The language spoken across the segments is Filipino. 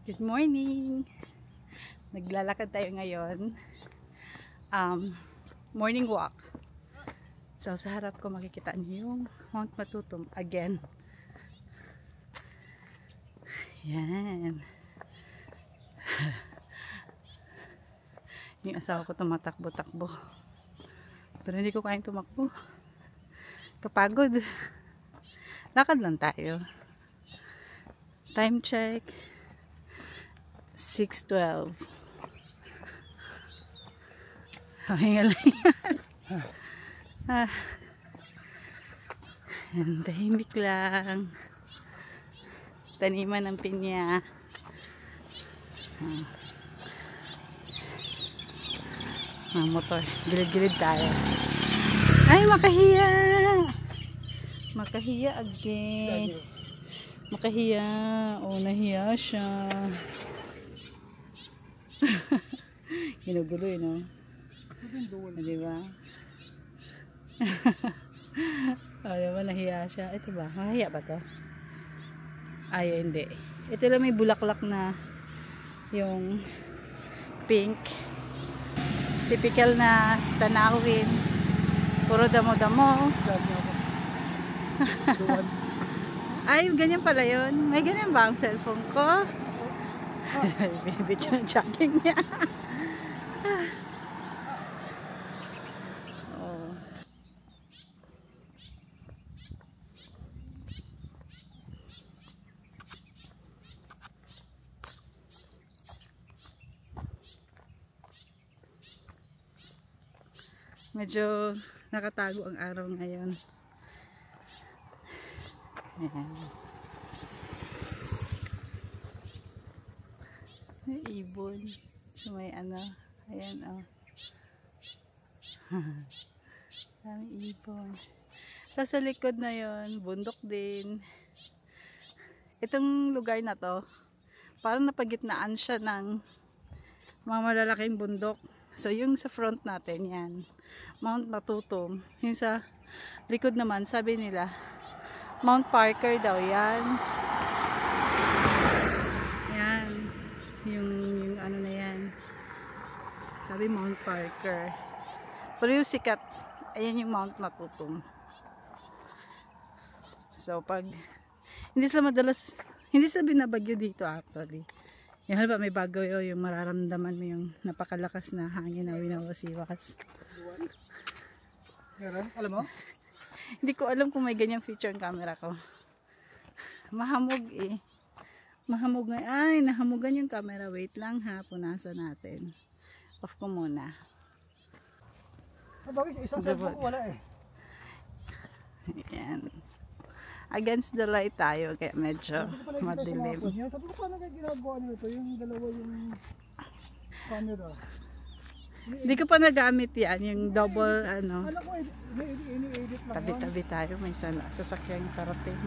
Good morning! Naglalakad tayo ngayon. Morning walk. So sa harap ko makikita niyo yung Mount Matutum again. Yan. Yung asawa ko tumatakbo-takbo. Pero hindi ko kayang tumakbo. Kapagod. Lakad lang tayo. Time check. 6:12. Hinga lang yan. And tahimik lang. Taniman ng pinya. Motor. Gilid-gilid tayo. Ay, makahiya! Makahiya again. Makahiya. Oh, nahiya siya. Ginugulo yun, no? Diba? O, diba, nahiya siya. Ito ba? Makahiya ba to? Ay, hindi. Ito lang may bulaklak na yung pink. Typical na tanawin. Puro damo-damo. Ay, ganyan pala yun. May ganyan ba ang cellphone ko? Binibidyo ng jogging niya. Oh. Medyo nakatago ang araw ngayon. Ayan. May ibon. So may ano. Ayan, oh. Daming ibon. Tapos sa likod na yon, bundok din. Itong lugar na to, parang napagitnaan siya ng mga malalaking bundok. So yung sa front natin, yan. Mount Matutum. Yung sa likod naman, sabi nila, Mount Parker daw yan. Yan. Yung ano na yan. Sabi Mount Parker. Pero yung sikat, ayan yung Mount Matutum. So pag, hindi sila madalas, hindi sila binabagyo dito actually. Yung halimbawa may bagyo yung mararamdaman mo yung napakalakas na hangin na winawasiwas. Alam mo? Hindi ko alam kung may ganyang feature ang camera ko. Mahamog eh. Mahamog nga. Ay, nahamugan yung camera. Wait lang ha. Punasan natin. Off ko muna. Bakit isang cellphone ko wala eh. Ayan. Against the light tayo. Kaya medyo madilim. Sabi ko paano kayo ginagawa nyo ito? Yung dalawa yung camera. Hindi ko pa nagamit yan. Yung double ano. Alam ko, ini-edit lang. Tabi-tabi tayo. May sasakyang parating.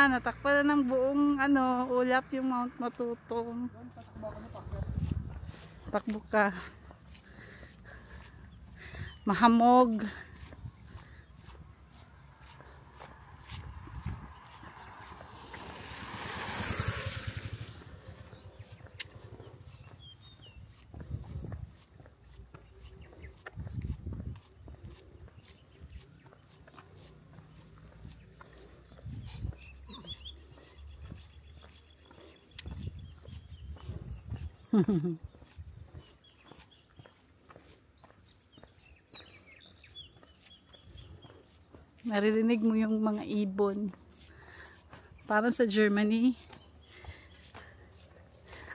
Natakpan na ng buong ano, ulap yung Mount Matutum. Takbo ka. Mahamog. Naririnig mo yung mga ibon. Parang sa Germany.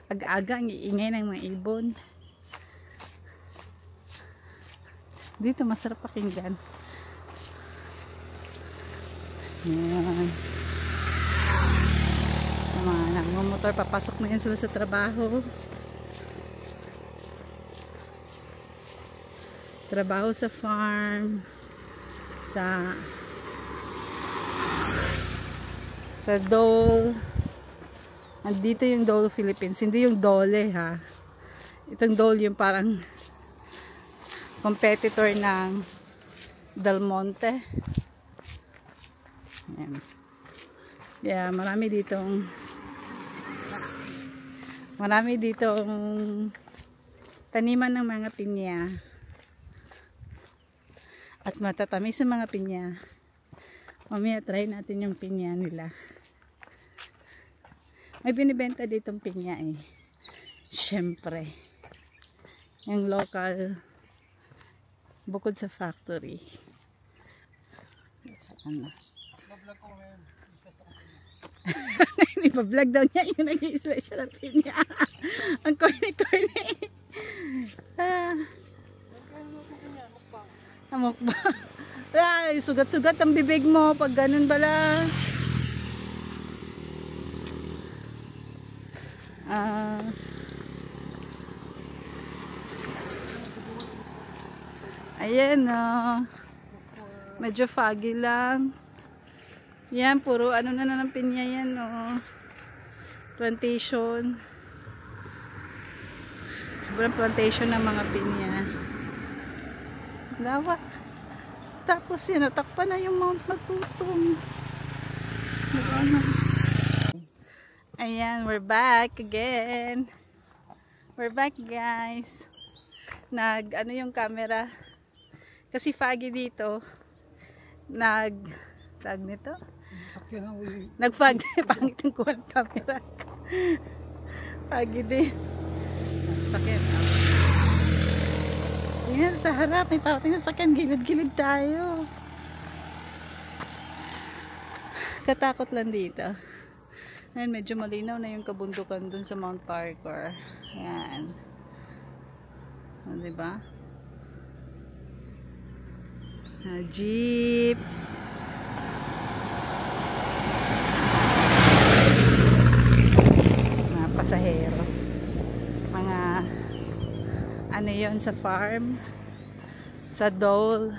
Aga-aga ang iingay ng mga ibon. Dito masarap pakinggan. Yan. Mga nagmumotor, papasok na yan sila sa trabaho. Trabaho sa farm. Sa Dole. Andito yung Dole Philippines. Hindi yung Dole ha. Itong Dole yung parang competitor ng Del Monte. Ayan. Yeah, marami ditong taniman ng mga pinya. At matatamis sa mga pinya. Mamaya try natin yung pinya nila. May binibenta ditong pinya eh. Siyempre. Yung local, bukod sa factory. Saan na? Bablog ko ngayon. Ipa-vlog daw niya yung nag-i-isla siya ng pinya. Ang corny-corny. Mukbang. Ay, sugat-sugat ang bibig mo pag ganun bala. Ayan medyo foggy lang. Yan, puro ano na ng pinya yan plantation. Sobrang plantation ng mga pinya. Lawak. Tapos yan, natakpan na yung Mount Matutong. Ayan, we're back again. We're back guys. Ano yung camera. Kasi foggy dito. Tag nito. Nag-fog. Pangit ang kuha ng camera. Foggy din. Sakit. Tingnan sa harap. May parating sa sakyan. Gilid-gilid tayo. Katakot lang dito. Ayan, medyo malinaw na yung kabundukan dun sa Mount Parkour. Ayan. Diba? Jeep. Mga pasahero. Mga ano yun sa farm. Sa dole.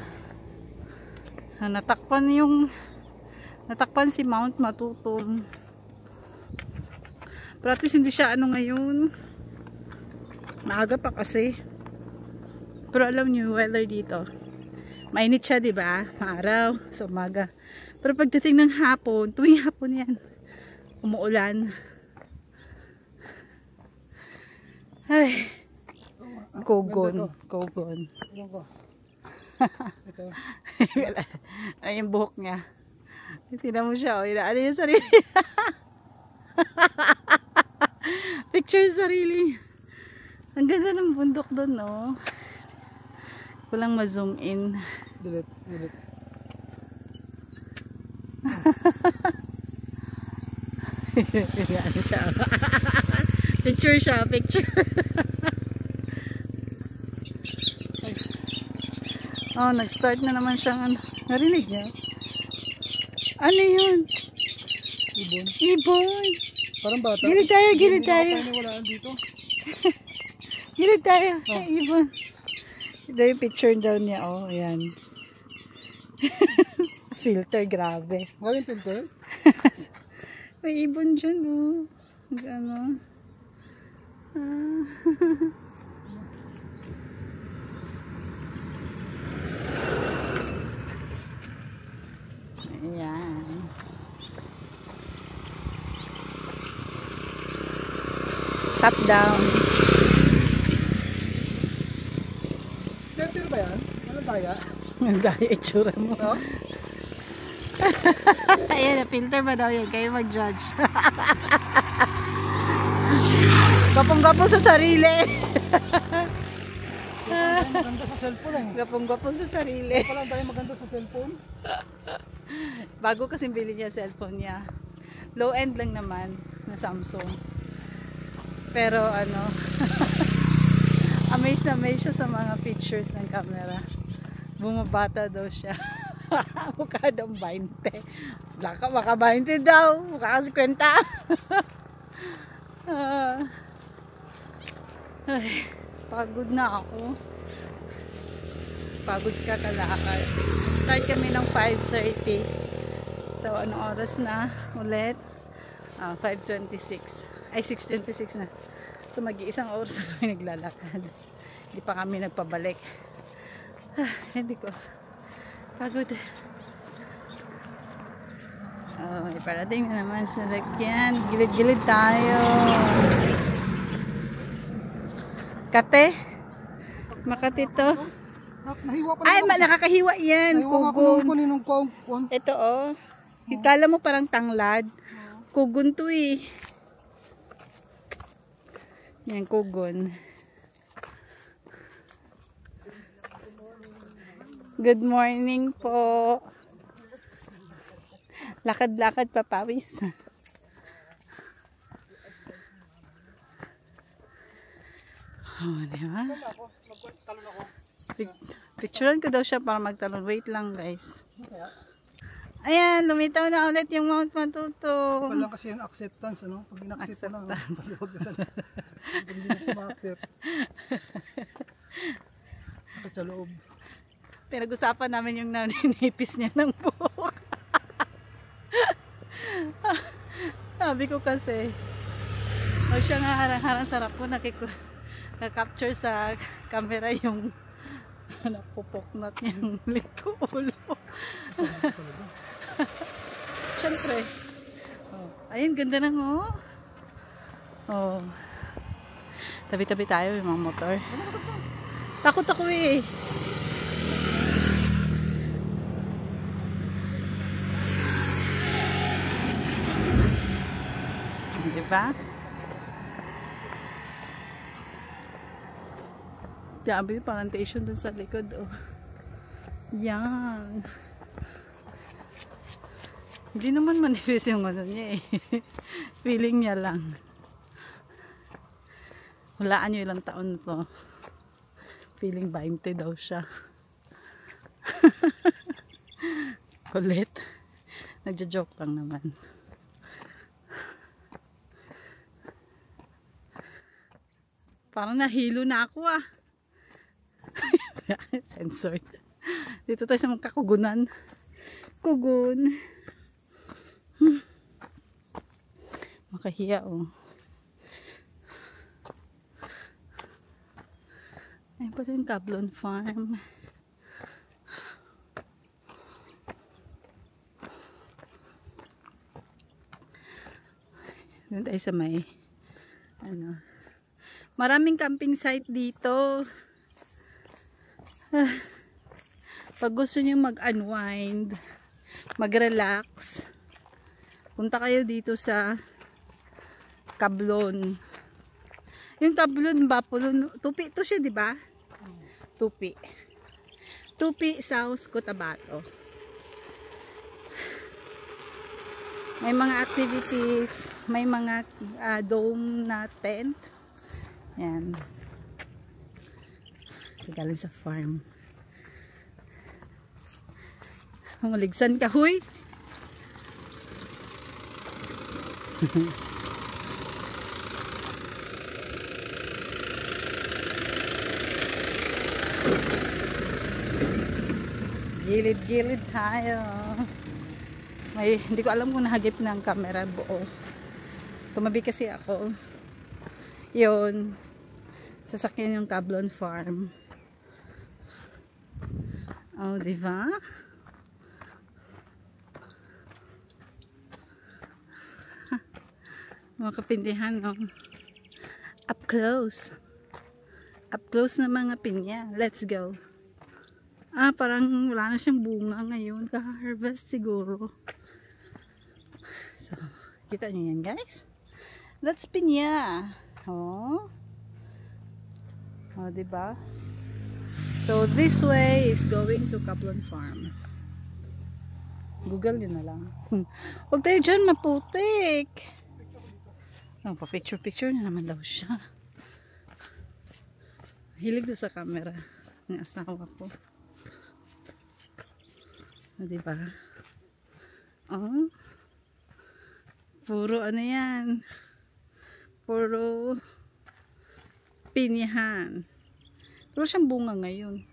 Natakpan si Mount Matutong. Pero at least hindi siya ano ngayon. Maaga pa kasi. Pero alam niyo, weather dito. Mainit siya, di ba? Maaraw, sa umaga. Pero pagdating ng hapon, tuwing hapon yan, umuulan. Ay, kogon. Ito. Ay, yung buhok niya. Tingnan mo siya, oh. Ano yung sarili? Picture sarili. Ang ganda ng bundok doon, no? Kulang ma-zoom in. Delete. Ano siya? Picture siya, picture. Oh, nag-start na naman siyang narinig niya? Ano yun? Ibon. Parang bata. Gilid tayo. Wala dito. Gilid tayo. Oh. Ibon. Ito yung picture daw niya. Oh, ayan. Filter, grabe. Maraming filter? May ibon dyan, oh. Ano? Ayan. Top down. Filter ba yan? Ano daya? Ang daya itsura mo. No? Ayan, filter ba daw yan? Kayo mag-judge. Gapong-gapo sa sarili. Maganda sa cellphone eh. Gapong-gapo sa sarili. Palang tayo maganda sa cellphone. Bago kasi bili niya cellphone niya. Low end lang naman na Samsung. Pero ano, amazed na amazed siya sa mga features ng camera. Bumabata daw siya. Mukha daw 20. Maka 20 daw. Mukha 50. Ay, pagod na ako. Pagod sa kakalakad. Start kami ng 5:30. So, anong oras na ulit? 5:26. Ay, 6:26 na. So, mag-iisang oras na kami naglalakad. Hindi pa kami nagpabalik. Hindi ko. Pagod. Oh, iparating na naman sa lakyan. Gilid-gilid tayo. Kate? Makati to. Nahiwa pa Ay, naman. nakakahiwa yan. Nahiwa nga ako Kugon. nung kunin nung kuwan. Ito oh. Yung kala mo parang tanglad. Kugon to eh. Yan, kugon. Good morning po. Lakad-lakad papawis. Oh, diba? Picturean ko daw siya para magtalon. Wait lang guys. Ayan, lumitaw na ulit yung Mount Matuto. Wala kasi yung acceptance, ano? Pag in-accept mo lang. Pag hindi mo ma-accept. Bakit sa loob? Pinag-usapan namin yung naninipis niya ng buhok. Sabi ko kasi, o siya nga harang-harang sarap ko, nakapture sa camera yung napupoknat niyang liko ulo. Siyempre. Oh, ayun, ganda ng oh. Oh. Tabi-tabi tayo yung mga motor. Takot ako eh. Diba? Grabe yung plantation dun sa likod oh. Yan. Hindi naman manipis yung ano niya eh. Feeling niya lang. Hulaan nyo ilang taon to. Feeling 20 daw siya. Kulit. Nagja-joke lang naman. Parang nahilo na ako ah. Censored. Dito tayo sa mga kakugunan. Kugun. Makahiya oh. Ayun pa rin Cablon Farm. Doon tayo sa may ano. Maraming camping site dito. Pag gusto niyo mag-unwind, mag-relax, punta kayo dito sa Cablon. Yung Cablon ba? Tupi to siya, di ba? Tupi. Tupi, South Cotabato. May mga activities, may mga dome na tent. Yan. Galing sa farm. Maligsan ka, huy! Gilid-gilid tayo. Hindi ko alam kung nahagip ng camera buo. Tumabi kasi ako. Yun. Sasakyan yung Cablon Farm. Oh, diba? Mga kapindihan, no? Up close. Up close na mga pinya. Let's go. Ah, parang wala na siyang bunga ngayon. Ka-harvest siguro. So, kita nyo yan, guys? That's pinya. Oh. Oh, diba? So, this way is going to Cablon Farm. Google nyo na lang. Huwag tayo dyan, maputik. Oh, pa-picture-picture na naman daw siya. Hilig doon sa camera ng asawa ko. Oh, diba? Oh. Puro ano yan. Puro pinyahan. Pero siyang bunga ngayon.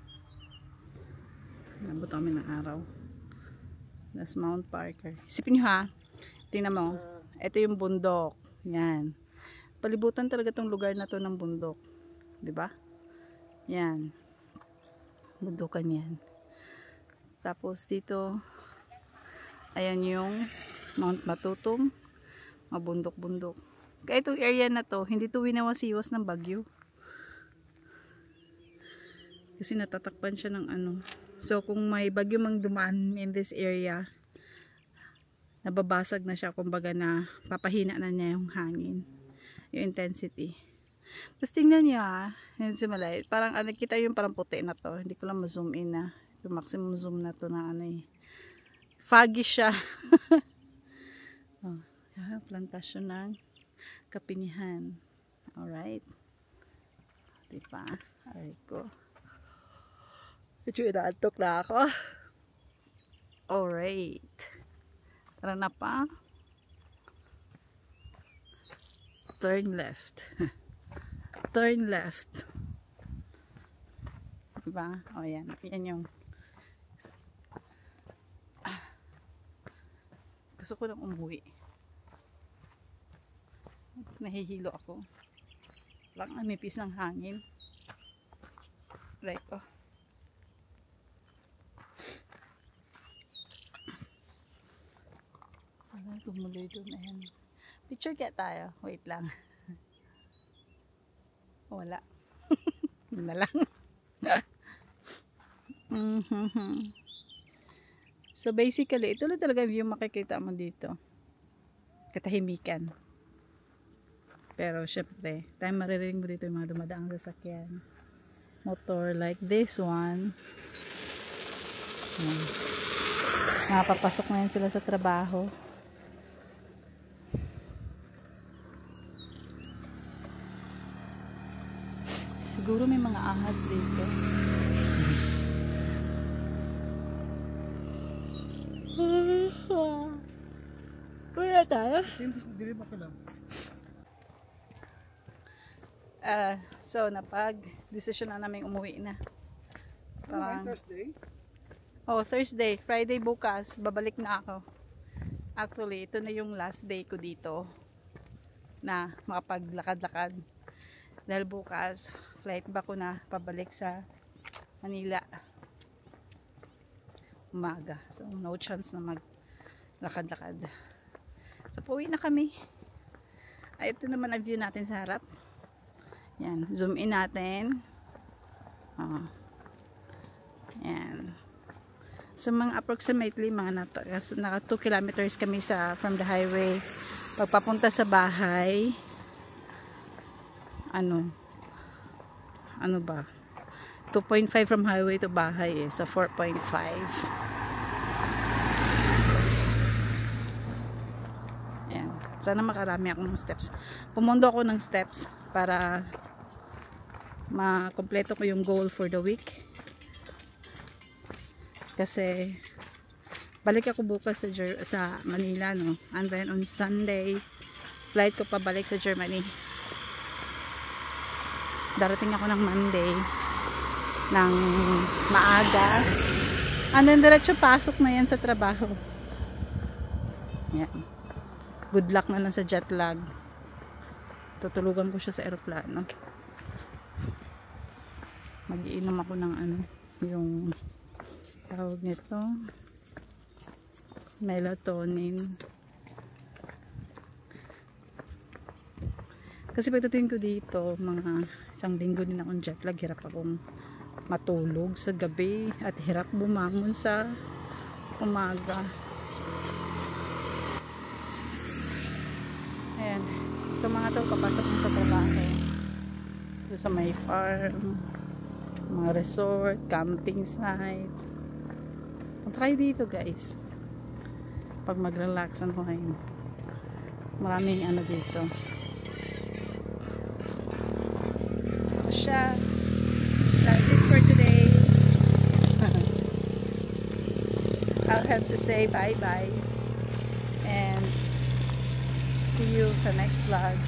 Nabot kami ng araw. That's Mount Parker. Isipin nyo ha. Tingnan mo. Ito yung bundok. Yan. Palibutan talaga tong lugar na to ng bundok. 'Di ba? Yan. bundukan yan. Tapos dito, ayan yung Mount Matutum, mabundok-bundok. Kaya itong area na to, hindi to winawasiwas ng bagyo. Kasi natatakpan siya ng ano. So kung may bagyo mang dumaan in this area, nababasag na siya, kumbaga na papahina na niya yung hangin, yung intensity. Tapos tingnan niyo yun si Malay, parang kita yung parang puti na to, hindi ko lang ma-zoom in na, yung maximum zoom na to na ano eh, foggy siya. Oh, plantasyon ng kapinihan. Alright, diba? Aray ko, medyo inaantok na ako. Alright, tara na pa. Turn left. Turn left. Diba? O yan. Yan yung gusto ko lang umuwi. Nahihilo ako. Lang nipis ng hangin. Right ko. Tumuloy doon. Ayan. Picture kaya tayo. Wait lang. Wala. Yun na lang. So basically, ito lang talaga yung makikita mo dito. Katahimikan. Pero syempre, tayo maririnig mo dito yung mga dumadaang sasakyan. Motor like this one. Nakapapasok na yan sila sa trabaho. Siguro may mga ahas dito. Wala tayo? Dili ba lang? So napag-desisyon na namin umuwi na. Thursday? Oh, Thursday. Friday bukas, babalik na ako. Actually, ito na yung last day ko dito na makapaglakad-lakad. Dahil bukas, flight ba ko na pabalik sa Manila umaga. So, no chance na maglakad-lakad. So, pauwi na kami. Ay, ito naman ang view natin sa harap. Yan, zoom in natin. Yan. So, mga approximately, naka 2 kilometers kami from the highway. Pagpapunta sa bahay, ano ba? 2.5 from highway to bahay eh. So 4.5. Ayan. Sana makarami akong steps. Pumundo ako ng steps para makompleto ko yung goal for the week. Kasi balik ako bukas sa Manila, no? And then on Sunday, flight ko pabalik sa Germany. Darating ako ng Monday ng maaga, and then diretso pasok na yan sa trabaho. Yan. Good luck na lang sa jet lag. Tutulugan ko siya sa eroplano. Mag-iinom ako ng yung tawag nito, melatonin. Kasi pagdating ko dito, mga 1 linggo din akong jet lag, hirap akong matulog sa gabi at hirap bumangon sa umaga. Ayan, ito mga to papasok na sa trabaho. Ito sa may farm, mga resort, camping site. Punta kayo dito guys pag mag-relax ako ngayon. Maraming dito. Siya. That's it for today. I'll have to say bye bye and see you sa next vlog.